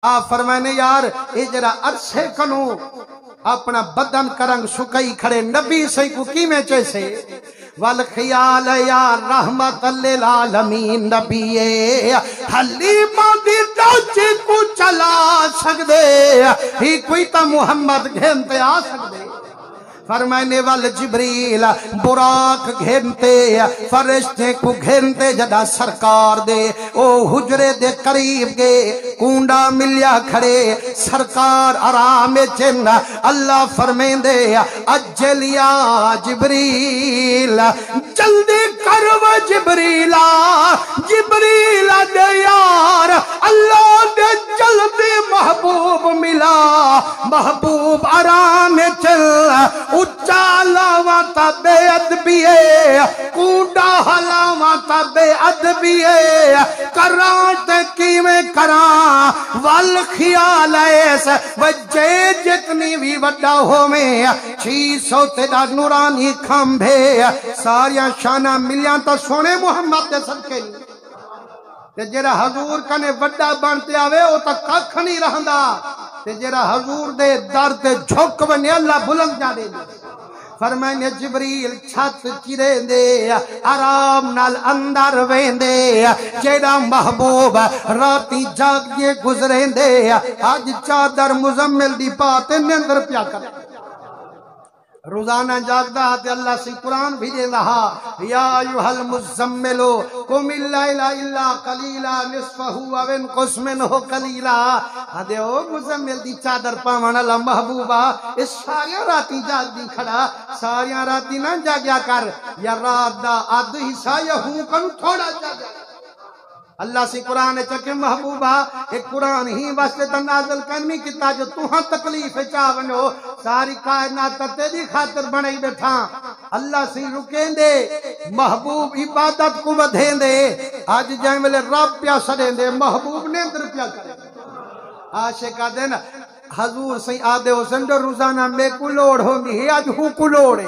آپ فرمائنے یار اے جرا عرصے کنو اپنا بدن کرنگ سکئی کھڑے نبی سے کو کی میں چیسے والخیال یا رحمت للعالمین نبی حلیمہ دی دوچی کو چلا سکدے ہی کوئی تا محمد گھنتے آ سکدے فرمائنے وال جبریل براق گھنتے فرشتے کو گھنتے جدا سرکار دے او حجرے دے قریب گے کونڈا ملیا کھڑے سرکار آرام چن اللہ فرمائن دے اجلیا جبریل جلدی کرو جبریلا جبریلا دے یار اللہ دے جلدی محبوب ملا محبوب آرام چل اچالا بے ادبیے کوڈا حلاوہ بے ادبیے کران تے کیویں کران والخیال ایسا وجہ جتنی بھی وڈا ہو میں 600 تیڑا نورانی کھمبے ساریاں شانہ ملیاں تا سونے محمد دے صدقے تے جیرا حضور کنے وڈا بانتے آوے او تا کھا نہیں رہندا تے جیرا حضور دے در تے جھوک بنے اللہ بلند جا دے فرمائنے جبریل چھت چرے دے آرام نال اندر ویندے جیڑا محبوب راتی جاگ یہ گزریں دے آج چادر مزمل دی پاتے نیندر پیا کر روزانہ جاگدہ آتے اللہ سے قرآن بھی دے رہا یا ایوہ المزملو قم اللیل الا قلیلا نصفہو اوین قسمنہو قلیلا آدھے او مزمل دی چادر پامان اللہ محبوبہ اس ساریاں راتی جاگ دی کھڑا ساریاں راتی نہ جاگیا کر یا رات دا آدھ حصہ یا ہوں کن تھوڑا جاگیا اللہ سے قرآن چکے محبوبہ ایک قرآن ہی واسطے تنازل کرنی کتا جو توہاں تکلیف چاونو ساری کائنات تیری خاطر بنائی بیٹھا اللہ سے رکیں دے محبوب عبادت کو بدھیں دے آج جائیں ملے رب پیا سڑیں دے محبوب نے اندر پیا کریں عاشقہ دے نا حضور سے آدھے حسن جو روزانہ میں کو لوڑ ہوندی ہے آج ہوں کو لوڑے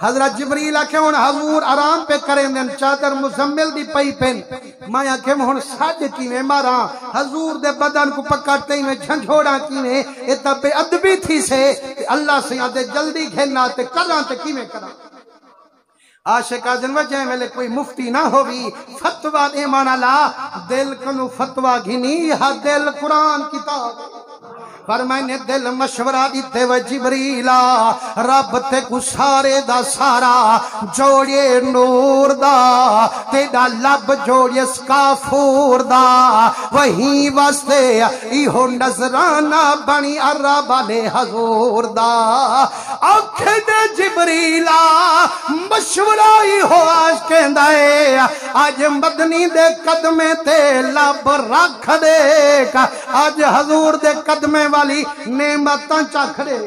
حضرت جبریل آکھے ہون حضور آرام پہ کریں دیں چادر مزمل دی پئی پین میں آکھے ہون ساڑھ کیویں مارا حضور دے بدن کو پکڑتے ہی میں جھنجھوڑا کیویں اتنا پہ ادبی تھی سے اللہ سے آدھے جلدی گھننا تے کران تے کیویں کران عاشقہ جن وجہ میں کوئی مفتی نہ ہوئی فتوہ دے مانا لا دل کنو فتوہ گھنی ہا دل قرآن کتاب فرمائنے دل مشورہ دیتے و جبریلا رب تے کو سارے دا سارا جوڑے نور دا تیڑا لب جوڑے سکافور دا وہیں واسطے ایہو نظرانہ بنی عرب علی حضور دا آنکھیں دے جبریلا مشورہ ایہو آج کہندائے آج مدنی دے قدمے تے لب رکھ دے آج حضور دے قدمے والی نعمتاں چاکھڑے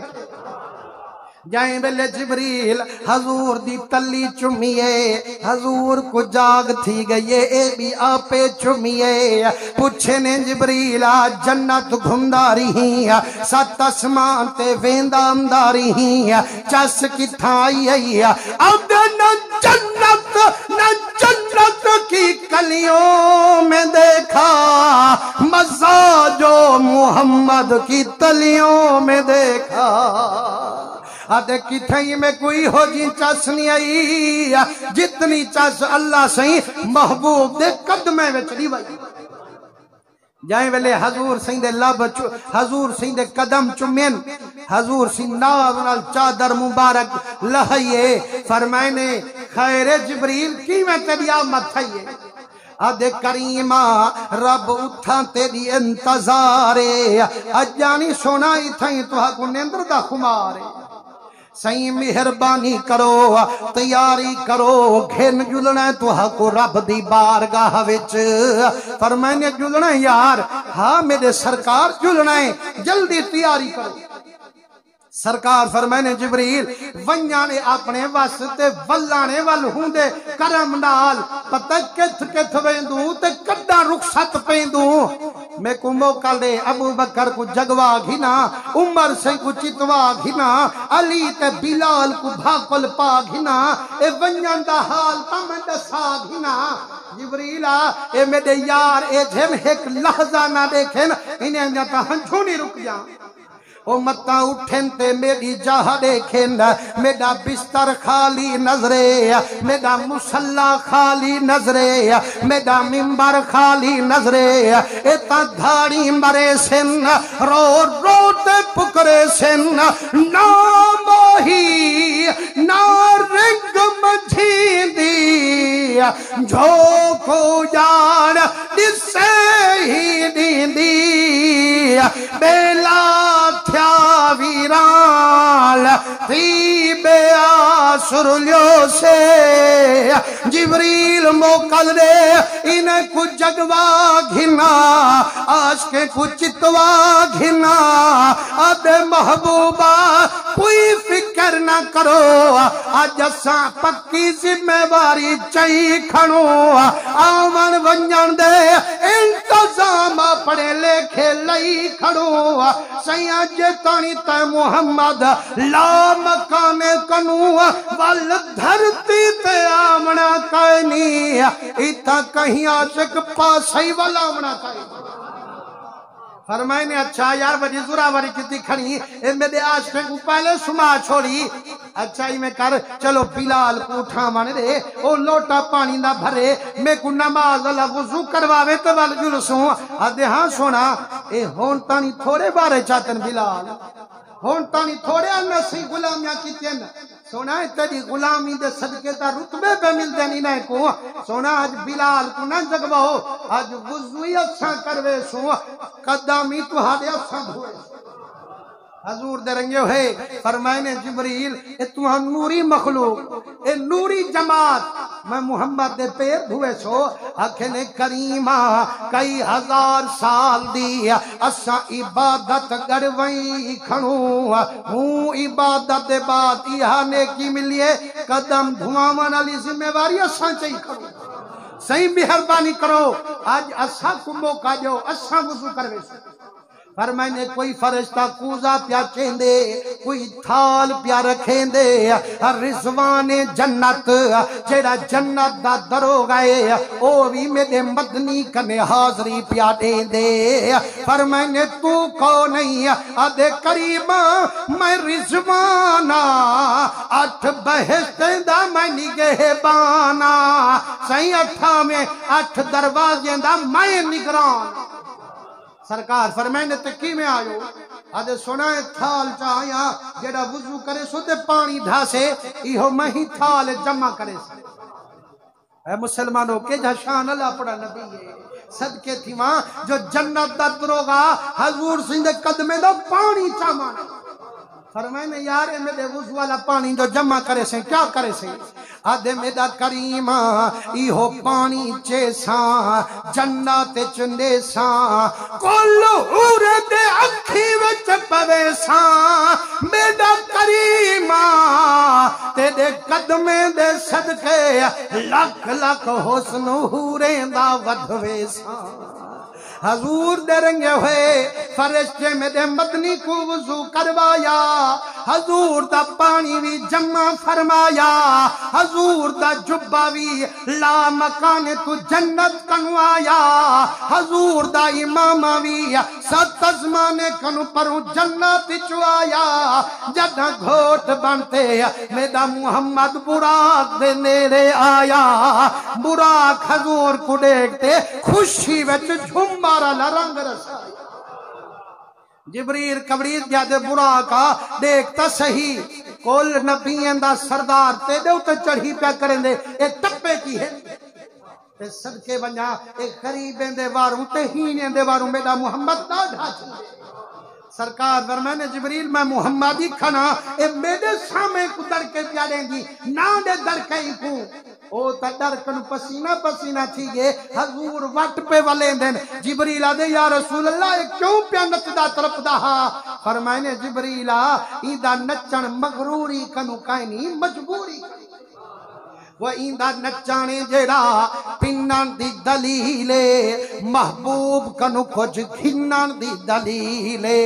جائیں بلے جبریل حضور دی تلی چمیے حضور کو جاگ تھی گئے اے بھی آپے چمیے پوچھے نے جبریل جنت گھمداری ہی سات اسمان تے ویندامداری ہی چس کی تھائی ہے اب نہ جنت کی کلیوں میں دیکھا مزہ جو محمد کی تلیوں میں دیکھا آدھے کتھائی میں کوئی ہو جی چس نہیں آئی جتنی چس اللہ سہی محبوب دے قدمے میں چلی بائی جائیں ویلے حضور سہی دے لب حضور سہی دے قدم چمین حضور سہی ناونال چادر مبارک لہائیے فرمائنے خیر جبریل کی میں تیری آمد تھائیے آدھے کریمہ رب اٹھا تیری انتظارے اجانی سونائی تھائیں تو حق نیندر دا خمارے سہی مہربانی کرو تیاری کرو گھن جلنا تو حق رب دی بارگاہ وچ فرمائنے جلنا یار ہاں میرے سرکار جلنا ہے جلدی تیاری کرو سرکار فرمائنے جبریل ونیانے اپنے واسطے ولانے وال ہوندے کرم نال پتہ کتھ ویندوں تے کڈا رخصت پیندوں میں کو موقع دے ابو بکر کو جگوا گھنا عمر سے کو چتوا گھنا علی تے بلال کو بھاکل پا گھنا اے ونیان دا حال تم دسا گھنا جبریل اے میرے یار اے جھم ایک لحظہ نہ دیکھیں انہیں جاتا ہنچوں نہیں رک جاؤں او متا اٹھن تے میری جاہ دیکھیں میرا بستر خالی نظرے میرا مصلی خالی نظرے میرا منبر خالی نظرے ایتا دھاڑی مرے سن رو رو تے پکرے سن نا موہی نا رنگ مجھین دی جو کو جان جسے ہی دین دی بیلا تھیا ویرال تی بے آسر لیو سے جبریل موکل دے انہیں کو جگوا گھنا عاشق کو چتوا گھنا اب محبوبہ کوئی فکر نہ کرو آج اساں پکی ذمہ واری چاہی کھنو آمن ونجن دے انتظام پڑے لکھے لئی کھنو سیاں جتانی تے محمد لا مکان کنو وال دھرتی تے آمنا کائنی ایتا کہیں عاشق پاسائی والا آمنا کائنی فرمائے نے اچھا یار وجہ زوراوری کتی کھڑی اے میرے عاشق کو پہلے سما چھوڑی اچھا ہی میں کر چلو بلال کو اٹھا مانے دے او لوٹا پانی نہ بھرے میں کو نماز اللہ وضو کرواوے تو والجل سوں آدھے ہاں سونا اے ہون تانی تھوڑے بارے چاہتن بلال ہون تانی تھوڑے انسی غلامیاں کیتے ہیں سونا ہے تیری غلامی دے صدقے تا رتبے پہ مل دینی نہیں کو سونا آج بلال کو نہ جگبہو آج وضوئی اچھا کروے سو قدامی تو ہاڑے اچھا دھوئے حضور دے رنگے ہوئے فرمائنے جبریل اے تو نوری مخلوق اے نوری جماعت میں محمد دے پیر دھوئے سو اکھنے کریمہ کئی ہزار سال دی اسا عبادت گڑوئی کھنو ہوں عبادت دے بعد یہاں نیکی ملیے قدم دھوامان علی ذمہ واری اسا چاہی کھنو صحیح مہربانی کرو آج اسا کو موقع جو اسا وضو کروے سو فرمائنے کوئی فرشتہ کوزا پیا چیندے کوئی تھال پیا رکھیں دے رضوان جنت جیڑا جنت دا درو گئے او بھی میرے مدنی کنے حاضری پیا دیں دے فرمائنے تو کو نہیں آدھے کریمہ میں رضوانا 8 بہشت دا میں نگہ بانا صحیح 8 میں 8 دروازیں دا میں نگران سرکار فرمائنے تکی میں آئو آدھے سنائے تھال چاہیا جیڑا وضو کرے سو تے پانی دھاسے ایہو مہی تھال جمع کرے سے اے مسلمانوں کے جہاں شان اللہ پڑا نبی ہے صدقے تھی ماں جو جنت دا دروگا حضور سندے قدمے دا پانی چامانا فرمائنے یارے میرے وضو والا پانی جو جمع کرے سے کیا کرے سے آدھے میرا کریمہ ایہو پانی چیساں جنت چندے ساں کلو ہورے دے اکھی وچ پوے ساں میرا کریمہ تیرے قدمے دے صدقے لکھ لکھ حسن ہورے دا ودھوے ساں حضور دے رنگے ہوئے فرشتے میں دے مدنی کو وضو کروایا حضور دا پانی بھی جمع فرمایا حضور دا جبہ بھی لا مکان تو جنت کنوایا حضور دا امامہ بھی 7 ازمانے کنو پروں جنت چوایا جدہ گھوٹ بنتے میرا محمد براق دے نیرے آیا براق حضور کو دیکھتے خوشی وچ جھمارا لرنگ رسائی جبریل کبریز گیا دے براقا دیکھتا صحیح کل نبیین دا سردار تے دے اتے چڑھی پیا کریں دے ایک ٹپے کی ہے تے صدقے بنجا ایک غریبیں دے واروں تے ہینیں دے واروں میرا محمد دا ڈھاچ دے سرکار فرمانے جبریل میں محمدی کھنا اے میرے سامنے کو در کے پیاریں گی نا دے در کئی کو او تا در کن پسینہ پسینہ تھی گے حضور وٹ پہ والے دن جبریل آدھے یا رسول اللہ ایک کیوں پیا نچدا طرف دہا فرمائنے جبریل ایدہ نچن مغروری کنو کائنی مجبوری وہ ایندہ نچانے جڑا پنن دی دلیلے محبوب کنو کچھ گھنن دی دلیلے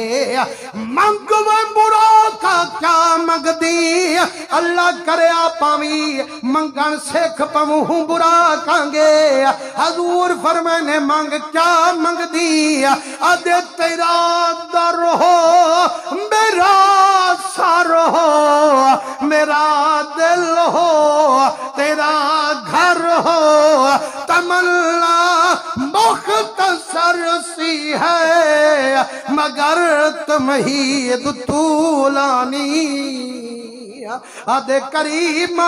منگ وہ برا کا کیا منگ دی اللہ کرے آپاوی منگن سکھ پمہوں برا کانگے حضور فرمانے منگ کیا منگ دی ادھے تیرا در ہو میرا سر ہو میرا دل ہو تیرا گھر ہو تمنا مختصر سی ہے مگر تمہید طولانی آدھے کریمہ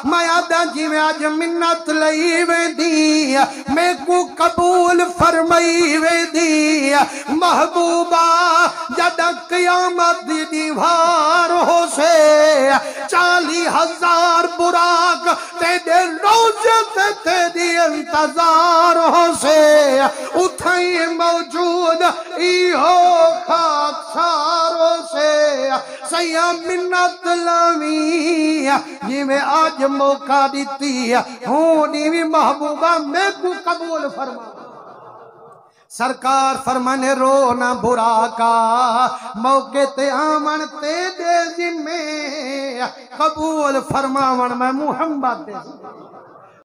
میں آدھا جی میں آج منت لئی وے دی میں کو قبول فرمائی وے دی محبوبہ جدہ قیامت دی دیوار ہو سے 40,000 براق تیرے روزے تیری انتظار ہو سے اتھائی موجود ایہو خاکسار ہو سے سیاں منت لامی جی میں آج موقع دیتی ہونی بھی محبوبہ میں کو قبول فرما سرکار فرمانے رونا برا کا موقع تے آمن تے دے ذمے قبول فرماون میں محمد دے